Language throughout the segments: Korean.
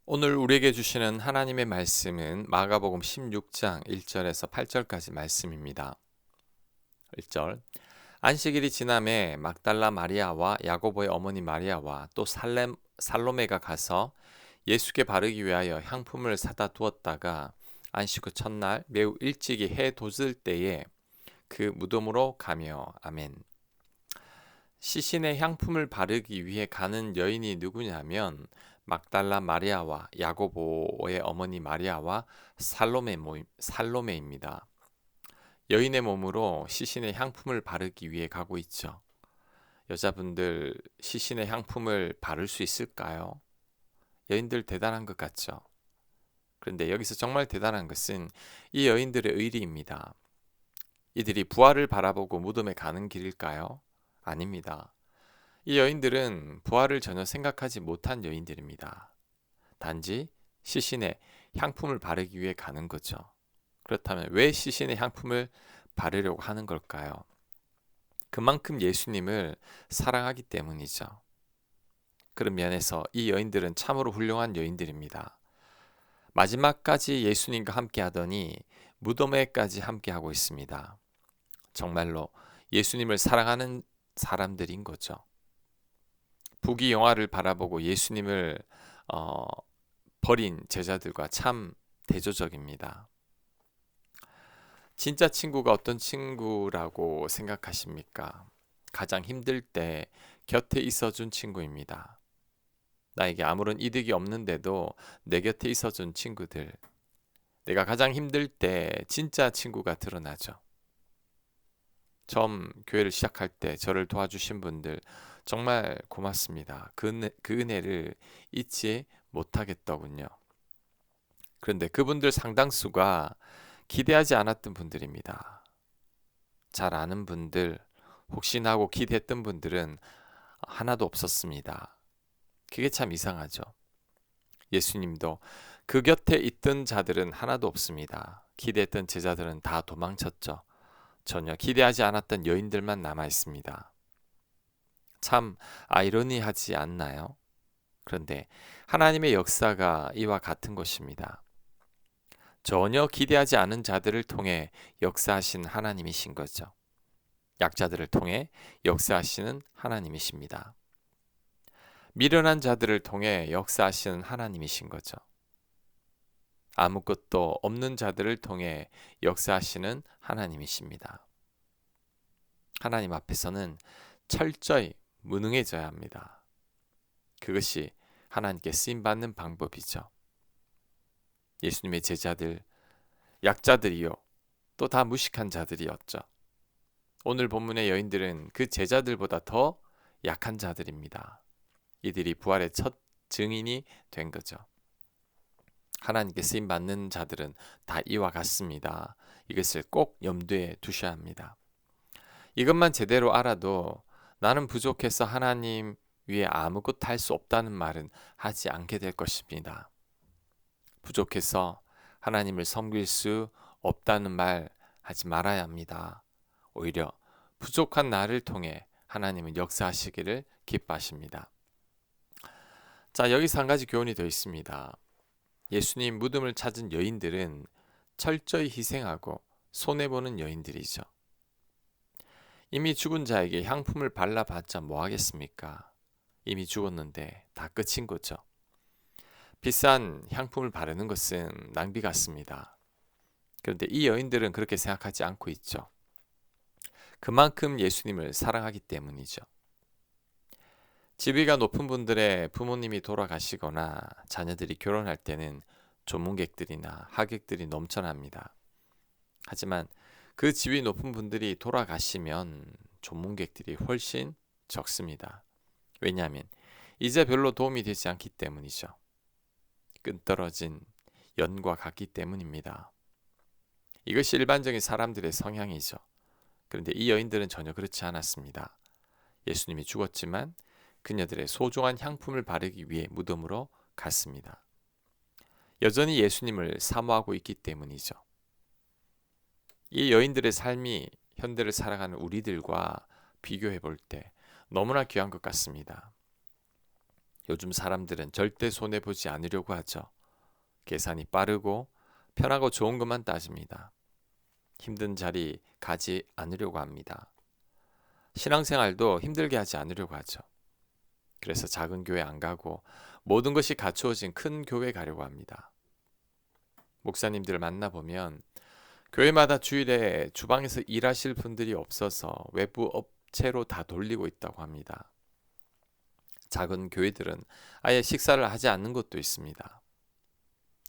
오늘 우리에게 주시는 하나님의 말씀은 마가복음 16장 1절에서 8절까지 말씀입니다. 1절 안식일이 지남에 막달라 마리아와 야고보의 어머니 마리아와 또 살로메가 가서 예수께 바르기 위하여 향품을 사다 두었다가 안식 후 첫날 매우 일찍이 해 돋을 때에 그 무덤으로 가며 아멘. 시신의 향품을 바르기 위해 가는 여인이 누구냐면 막달라 마리아와 야고보의 어머니 마리아와 살로메입니다. 여인의 몸으로 시신의 향품을 바르기 위해 가고 있죠. 여자분들 시신의 향품을 바를 수 있을까요? 여인들 대단한 것 같죠. 그런데 여기서 정말 대단한 것은 이 여인들의 의리입니다. 이들이 부활을 바라보고 무덤에 가는 길일까요? 아닙니다. 이 여인들은 부활을 전혀 생각하지 못한 여인들입니다. 단지 시신에 향품을 바르기 위해 가는 거죠. 그렇다면 왜 시신에 향품을 바르려고 하는 걸까요? 그만큼 예수님을 사랑하기 때문이죠. 그런 면에서 이 여인들은 참으로 훌륭한 여인들입니다. 마지막까지 예수님과 함께 하더니 무덤에까지 함께 하고 있습니다. 정말로 예수님을 사랑하는 사람들인 거죠. 부귀 영화를 바라보고 예수님을 어, 버린 제자들과 참 대조적입니다. 진짜 친구가 어떤 친구라고 생각하십니까? 가장 힘들 때 곁에 있어준 친구입니다. 나에게 아무런 이득이 없는데도 내 곁에 있어준 친구들. 내가 가장 힘들 때 진짜 친구가 드러나죠. 처음 교회를 시작할 때 저를 도와주신 분들 정말 고맙습니다. 그 은혜를 잊지 못하겠더군요. 그런데 그분들 상당수가 기대하지 않았던 분들입니다. 잘 아는 분들, 혹시나 하고 기대했던 분들은 하나도 없었습니다. 그게 참 이상하죠. 예수님도 그 곁에 있던 자들은 하나도 없습니다. 기대했던 제자들은 다 도망쳤죠. 전혀 기대하지 않았던 여인들만 남아 있습니다. 참 아이러니하지 않나요? 그런데 하나님의 역사가 이와 같은 것입니다. 전혀 기대하지 않은 자들을 통해 역사하신 하나님이신 거죠. 약자들을 통해 역사하시는 하나님이십니다. 미련한 자들을 통해 역사하시는 하나님이신 거죠. 아무것도 없는 자들을 통해 역사하시는 하나님이십니다. 하나님 앞에서는 철저히 무능해져야 합니다. 그것이 하나님께 쓰임받는 방법이죠. 예수님의 제자들, 약자들이요. 또 다 무식한 자들이었죠. 오늘 본문의 여인들은 그 제자들보다 더 약한 자들입니다. 이들이 부활의 첫 증인이 된 거죠. 하나님께 쓰임받는 자들은 다 이와 같습니다. 이것을 꼭 염두에 두셔야 합니다. 이것만 제대로 알아도 나는 부족해서 하나님 위에 아무것도 할 수 없다는 말은 하지 않게 될 것입니다. 부족해서 하나님을 섬길 수 없다는 말 하지 말아야 합니다. 오히려 부족한 나를 통해 하나님은 역사하시기를 기뻐하십니다. 자, 여기서 한 가지 교훈이 더 있습니다. 예수님 무덤을 찾은 여인들은 철저히 희생하고 손해보는 여인들이죠. 이미 죽은 자에게 향품을 발라봤자 뭐 하겠습니까? 이미 죽었는데 다 끝인 거죠. 비싼 향품을 바르는 것은 낭비 같습니다. 그런데 이 여인들은 그렇게 생각하지 않고 있죠. 그만큼 예수님을 사랑하기 때문이죠. 지위가 높은 분들의 부모님이 돌아가시거나 자녀들이 결혼할 때는 조문객들이나 하객들이 넘쳐납니다. 하지만 그 지위 높은 분들이 돌아가시면 조문객들이 훨씬 적습니다. 왜냐하면 이제 별로 도움이 되지 않기 때문이죠. 끈떨어진 연과 같기 때문입니다. 이것이 일반적인 사람들의 성향이죠. 그런데 이 여인들은 전혀 그렇지 않았습니다. 예수님이 죽었지만 그녀들의 소중한 향품을 바르기 위해 무덤으로 갔습니다. 여전히 예수님을 사모하고 있기 때문이죠. 이 여인들의 삶이 현대를 살아가는 우리들과 비교해 볼 때 너무나 귀한 것 같습니다. 요즘 사람들은 절대 손해보지 않으려고 하죠. 계산이 빠르고 편하고 좋은 것만 따집니다. 힘든 자리 가지 않으려고 합니다. 신앙생활도 힘들게 하지 않으려고 하죠. 그래서 작은 교회 안 가고 모든 것이 갖추어진 큰 교회 가려고 합니다. 목사님들을 만나보면 교회마다 주일에 주방에서 일하실 분들이 없어서 외부 업체로 다 돌리고 있다고 합니다. 작은 교회들은 아예 식사를 하지 않는 곳도 있습니다.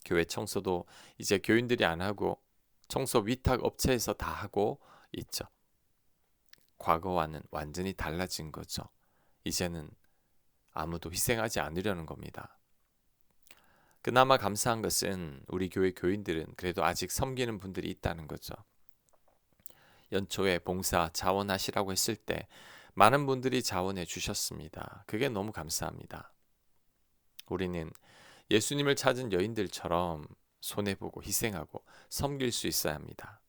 교회 청소도 이제 교인들이 안 하고 청소 위탁 업체에서 다 하고 있죠. 과거와는 완전히 달라진 거죠. 이제는 아무도 희생하지 않으려는 겁니다. 그나마 감사한 것은 우리 교회 교인들은 그래도 아직 섬기는 분들이 있다는 거죠. 연초에 봉사 자원하시라고 했을 때 많은 분들이 자원해 주셨습니다. 그게 너무 감사합니다. 우리는 예수님을 찾은 여인들처럼 손해보고 희생하고 섬길 수 있어야 합니다.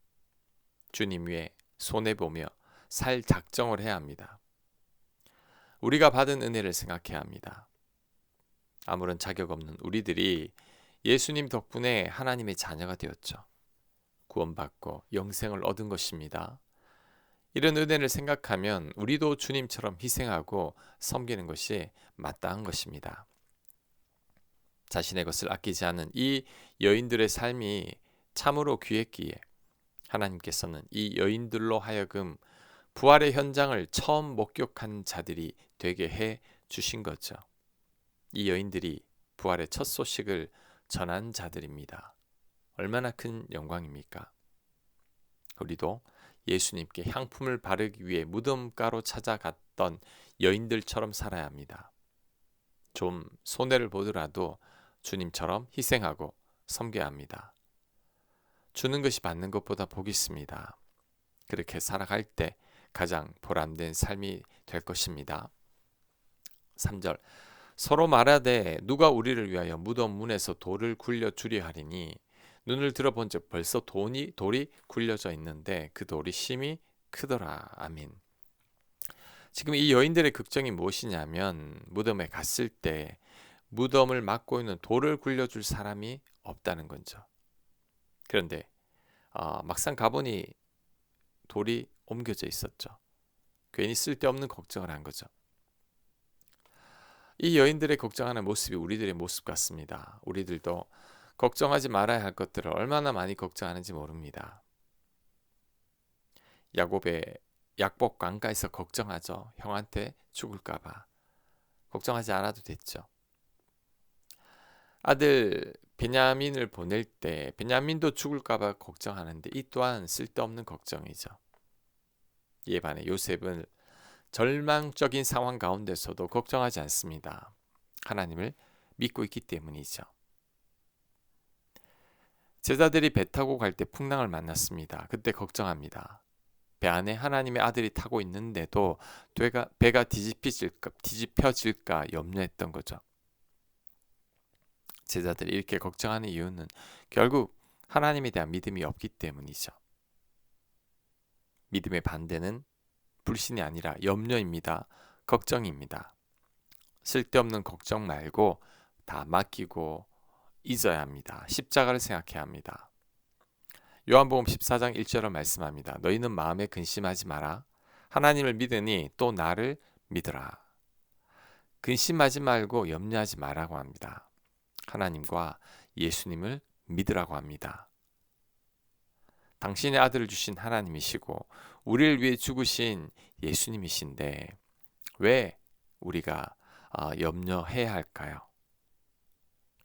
주님 위에 손해보며 살 작정을 해야 합니다. 우리가 받은 은혜를 생각해야 합니다. 아무런 자격 없는 우리들이 예수님 덕분에 하나님의 자녀가 되었죠. 구원받고 영생을 얻은 것입니다. 이런 은혜를 생각하면 우리도 주님처럼 희생하고 섬기는 것이 마땅한 것입니다. 자신의 것을 아끼지 않은 이 여인들의 삶이 참으로 귀했기에 하나님께서는 이 여인들로 하여금 부활의 현장을 처음 목격한 자들이 되게 해 주신 거죠. 이 여인들이 부활의 첫 소식을 전한 자들입니다. 얼마나 큰 영광입니까? 우리도 예수님께 향품을 바르기 위해 무덤가로 찾아갔던 여인들처럼 살아야 합니다. 좀 손해를 보더라도 주님처럼 희생하고 섬겨야 합니다. 주는 것이 받는 것보다 복이 있습니다. 그렇게 살아갈 때 가장 보람된 삶이 될 것입니다. 3절 서로 말하되 누가 우리를 위하여 무덤 문에서 돌을 굴려 주려 하리니 눈을 들어본즉 벌써 돌이 굴려져 있는데 그 돌이 심히 크더라. 아멘. 지금 이 여인들의 걱정이 무엇이냐면 무덤에 갔을 때 무덤을 막고 있는 돌을 굴려줄 사람이 없다는 거죠. 그런데 막상 가보니 돌이 옮겨져 있었죠. 괜히 쓸데없는 걱정을 한 거죠. 이 여인들의 걱정하는 모습이 우리들의 모습 같습니다. 우리들도 걱정하지 말아야 할 것들을 얼마나 많이 걱정하는지 모릅니다. 야곱의 약복 강가에서 걱정하죠. 형한테 죽을까 봐. 걱정하지 않아도 됐죠. 아들 베냐민을 보낼 때 베냐민도 죽을까 봐 걱정하는데 이 또한 쓸데없는 걱정이죠. 이에 반해 요셉은 절망적인 상황 가운데서도 걱정하지 않습니다. 하나님을 믿고 있기 때문이죠. 제자들이 배 타고 갈 때 풍랑을 만났습니다. 그때 걱정합니다. 배 안에 하나님의 아들이 타고 있는데도 배가 뒤집혀질까 염려했던 거죠. 제자들이 이렇게 걱정하는 이유는 결국 하나님에 대한 믿음이 없기 때문이죠. 믿음의 반대는 불신이 아니라 염려입니다. 걱정입니다. 쓸데없는 걱정 말고 다 맡기고 잊어야 합니다. 십자가를 생각해야 합니다. 요한복음 14장 1절을 말씀합니다. 너희는 마음에 근심하지 마라. 하나님을 믿으니 또 나를 믿으라. 근심하지 말고 염려하지 말라고 합니다. 하나님과 예수님을 믿으라고 합니다. 당신의 아들을 주신 하나님이시고 우리를 위해 죽으신 예수님이신데 왜 우리가 염려해야 할까요?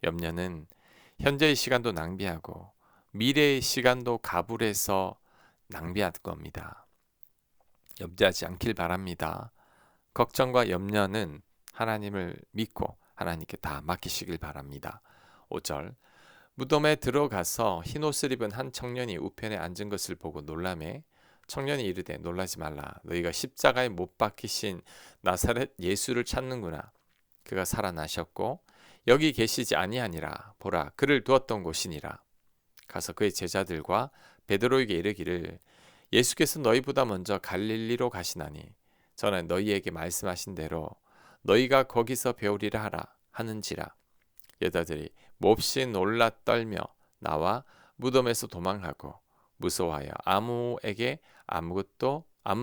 염려는 현재의 시간도 낭비하고 미래의 시간도 가불해서 낭비할 겁니다. 염려하지 않길 바랍니다. 걱정과 염려는 하나님을 믿고 하나님께 다 맡기시길 바랍니다. 5절 무덤에 들어가서 흰옷을 입은 한 청년이 우편에 앉은 것을 보고 놀라매 청년이 이르되 놀라지 말라. 너희가 십자가에 못 박히신 나사렛 예수를 찾는구나. 그가 살아나셨고 여기 계시지 아니하니라. 보라 그를 두었던 곳이니라. 가서 그의 제자들과 베드로에게 이르기를 예수께서 너희보다 먼저 갈릴리로 가시나니 저는 너희에게 말씀하신 대로 너희가 거기서 배우리라 하라 하는지라. 여자들이 몹시 놀라 떨며 나와 무덤에서 도망하고 무서워하여 아무에게 아무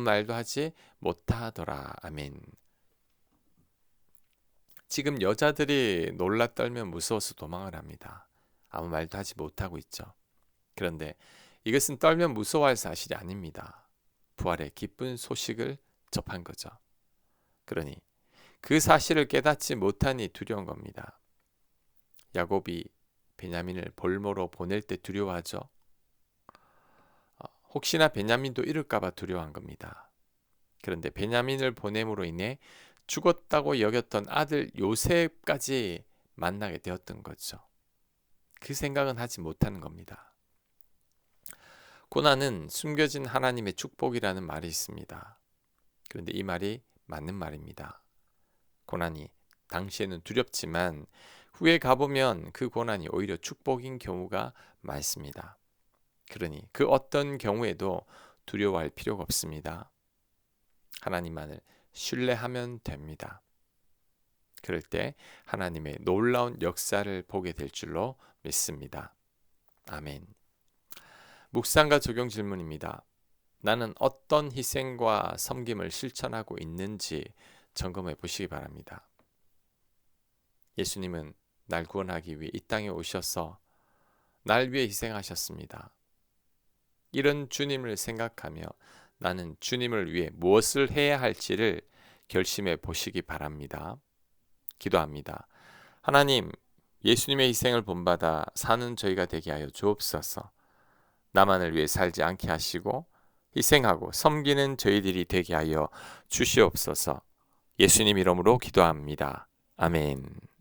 말도 하지 못하더라. 아멘. 지금 여자들이 놀라 떨며 무서워서 도망을 합니다. 아무 말도 하지 못하고 있죠. 그런데 이것은 떨면 무서워할 사실이 아닙니다. 부활의 기쁜 소식을 접한 거죠. 그러니 그 사실을 깨닫지 못하니 두려운 겁니다. 야곱이 베냐민을 볼모로 보낼 때 두려워하죠. 혹시나 베냐민도 잃을까봐 두려워한 겁니다. 그런데 베냐민을 보냄으로 인해 죽었다고 여겼던 아들 요셉까지 만나게 되었던 거죠. 그 생각은 하지 못하는 겁니다. 고난은 숨겨진 하나님의 축복이라는 말이 있습니다. 그런데 이 말이 맞는 말입니다. 고난이 당시에는 두렵지만 후에 가보면 그 고난이 오히려 축복인 경우가 많습니다. 그러니 그 어떤 경우에도 두려워할 필요가 없습니다. 하나님만을 신뢰하면 됩니다. 그럴 때 하나님의 놀라운 역사를 보게 될 줄로 믿습니다. 아멘. 묵상과 적용 질문입니다. 나는 어떤 희생과 섬김을 실천하고 있는지 점검해 보시기 바랍니다. 예수님은 날 구원하기 위해 이 땅에 오셔서 날 위해 희생하셨습니다. 이런 주님을 생각하며 나는 주님을 위해 무엇을 해야 할지를 결심해 보시기 바랍니다. 기도합니다. 하나님, 예수님의 희생을 본받아 사는 저희가 되게 하여 주옵소서. 나만을 위해 살지 않게 하시고 희생하고 섬기는 저희들이 되게 하여 주시옵소서. 예수님 이름으로 기도합니다. 아멘.